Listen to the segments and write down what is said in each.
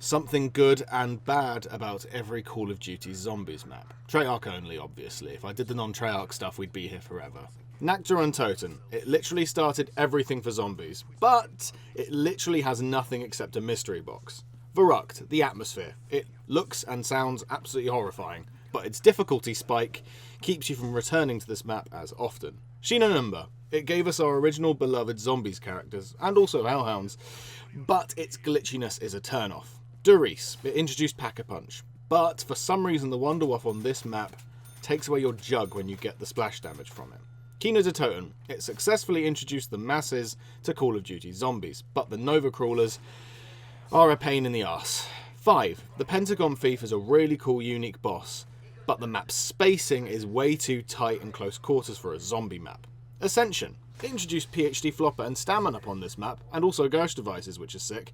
Something good and bad about every Call of Duty Zombies map. Treyarch only, obviously. If I did the non-Treyarch stuff, we'd be here forever. Nakta and Toten. It literally started everything for zombies, but it literally has nothing except a mystery box. Verrucht, the atmosphere. It looks and sounds absolutely horrifying, but its difficulty spike keeps you from returning to this map as often. Shino Number. It gave us our original beloved zombies characters, and also hellhounds, but its glitchiness is a turn-off. Doris. It introduced Pack-a-Punch, but for some reason the Wonderwaffe on this map takes away your jug when you get the splash damage from it. Kino de Toten. It successfully introduced the masses to Call of Duty Zombies, but the Nova Crawlers are a pain in the arse. 5. The Pentagon Thief is a really cool unique boss, but the map's spacing is way too tight and close quarters for a zombie map. Ascension. It introduced PhD Flopper and Stamina upon this map, and also Ghost Devices, which is sick,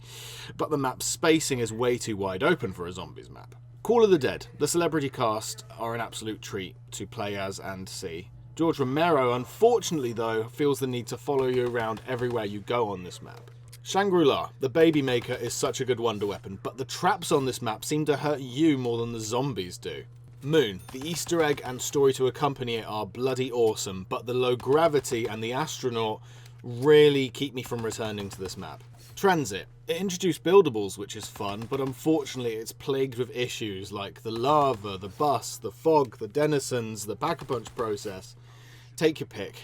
but the map's spacing is way too wide open for a zombies map. Call of the Dead. The celebrity cast are an absolute treat to play as and see. George Romero, unfortunately though, feels the need to follow you around everywhere you go on this map. Shangri-La. The Baby Maker is such a good wonder weapon, but the traps on this map seem to hurt you more than the zombies do. Moon. The Easter egg and story to accompany it are bloody awesome, but the low gravity and the astronaut really keep me from returning to this map. Transit. It introduced buildables, which is fun, but unfortunately it's plagued with issues like the lava, the bus, the fog, the denizens, the pack-a-punch process. Take your pick.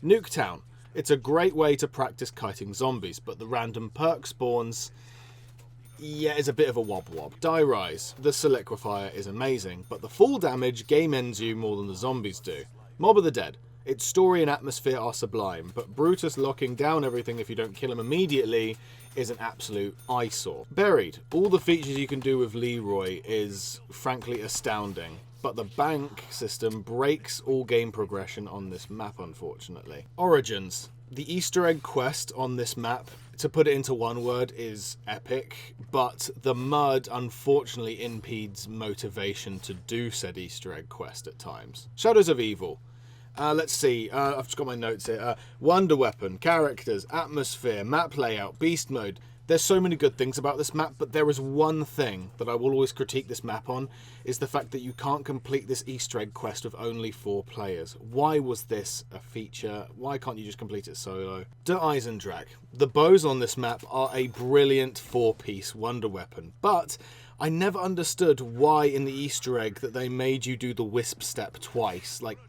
Nuketown. It's a great way to practice kiting zombies, but the random perk spawns, yeah, it's a bit of a wob-wob. Die Rise. The Soliquifier is amazing, but the full damage game ends you more than the zombies do. Mob of the Dead. Its story and atmosphere are sublime, but Brutus locking down everything if you don't kill him immediately is an absolute eyesore. Buried. All the features you can do with Leroy is frankly astounding, but the bank system breaks all game progression on this map, unfortunately. Origins. The Easter egg quest on this map, to put it into one word, is epic, but the mud unfortunately impedes motivation to do said Easter egg quest at times. Shadows of Evil. Let's see, I've just got my notes here. Wonder Weapon, characters, atmosphere, map layout, beast mode. There's so many good things about this map, but there is one thing that I will always critique this map on, is the fact that you can't complete this Easter egg quest with only 4 players. Why was this a feature? Why can't you just complete it solo? Der Eisendrache. The bows on this map are a brilliant 4-piece wonder weapon, but I never understood why in the Easter egg that they made you do the wisp step twice. Like,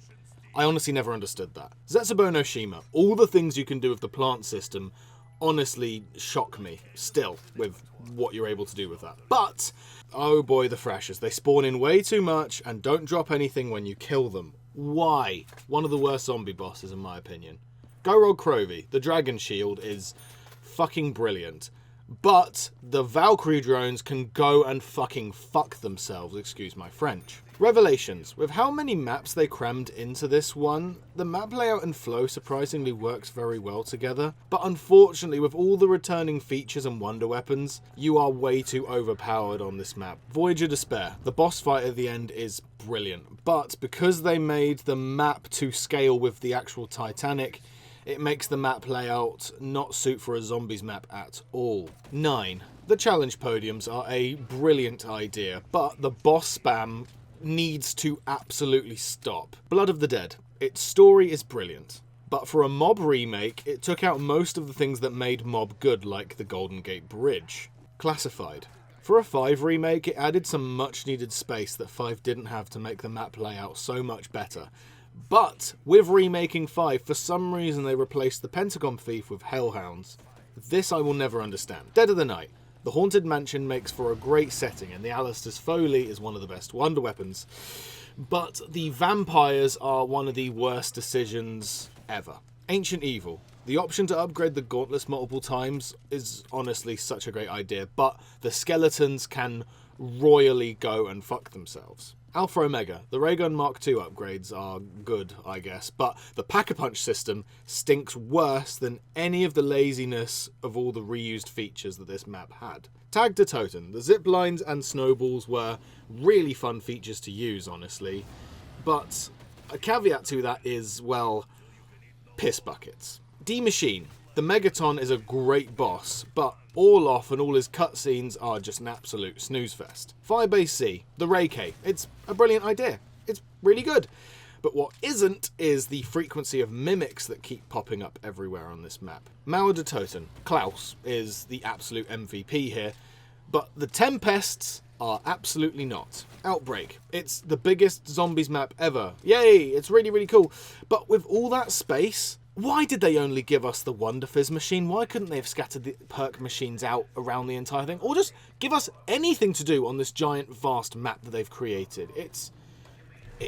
I honestly never understood that. Zetsubo no Shima. All the things you can do with the plant system honestly shock me still with what you're able to do with that. But, oh boy, the Thrashers. They spawn in way too much and don't drop anything when you kill them. Why? One of the worst zombie bosses in my opinion. Go Rogue Crovey. The Dragon Shield is fucking brilliant. But the Valkyrie drones can go and fucking fuck themselves, excuse my French. Revelations. With how many maps they crammed into this one, the map layout and flow surprisingly works very well together, but unfortunately with all the returning features and wonder weapons, you are way too overpowered on this map. Voyager Despair. The boss fight at the end is brilliant, but because they made the map to scale with the actual Titanic, it makes the map layout not suit for a zombies map at all. 9. The challenge podiums are a brilliant idea, but the boss spam needs to absolutely stop. Blood of the Dead. Its story is brilliant, but for a Mob remake, it took out most of the things that made Mob good, like the Golden Gate Bridge. Classified. For a 5 remake, it added some much needed space that 5 didn't have to make the map layout so much better. But with remaking 5, for some reason they replaced the Pentagon Thief with Hellhounds. This I will never understand. Dead of the Night. The Haunted Mansion makes for a great setting, and the Alistair's Foley is one of the best wonder weapons. But the vampires are one of the worst decisions ever. Ancient Evil. The option to upgrade the gauntlets multiple times is honestly such a great idea, but the skeletons can royally go and fuck themselves. Alpha Omega. The Raygun Mark II upgrades are good, I guess, but the Pack-a-Punch system stinks worse than any of the laziness of all the reused features that this map had. Tag to Toten. The zip lines and snowballs were really fun features to use, honestly, but a caveat to that is, well, piss buckets. D-Machine. The Megaton is a great boss, but Orloff and all his cutscenes are just an absolute snooze fest. Firebase C, the Reiki, it's a brilliant idea. It's really good. But what isn't is the frequency of mimics that keep popping up everywhere on this map. Mauer de Toten, Klaus, is the absolute MVP here, but the Tempests are absolutely not. Outbreak, it's the biggest zombies map ever. Yay, it's really, really cool. But with all that space, why did they only give us the Wonder Fizz machine? Why couldn't they have scattered the perk machines out around the entire thing? Or just give us anything to do on this giant, vast map that they've created? It's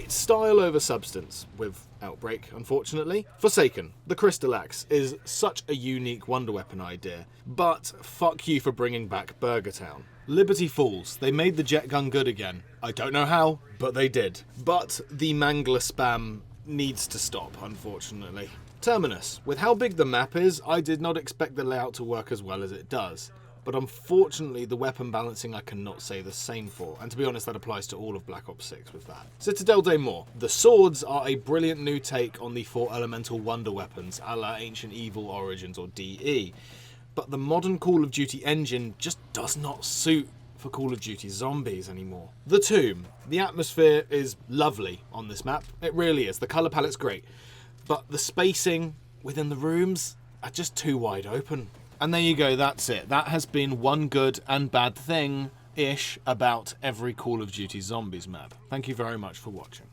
style over substance with Outbreak, unfortunately. Forsaken, the Crystal Axe, is such a unique wonder weapon idea, but fuck you for bringing back Burger Town. Liberty Falls, they made the jet gun good again. I don't know how, but they did. But the Mangler spam needs to stop, unfortunately. Terminus, with how big the map is, I did not expect the layout to work as well as it does. But unfortunately, the weapon balancing I cannot say the same for, and to be honest, that applies to all of Black Ops 6 with that. Citadel des Morts. The swords are a brilliant new take on the 4 elemental wonder weapons, a la Ancient Evil Origins or DE. But the modern Call of Duty engine just does not suit for Call of Duty Zombies anymore. The Tomb. The atmosphere is lovely on this map. It really is. The colour palette's great. But the spacing within the rooms are just too wide open. And there you go, that's it. That has been one good and bad thing-ish about every Call of Duty Zombies map. Thank you very much for watching.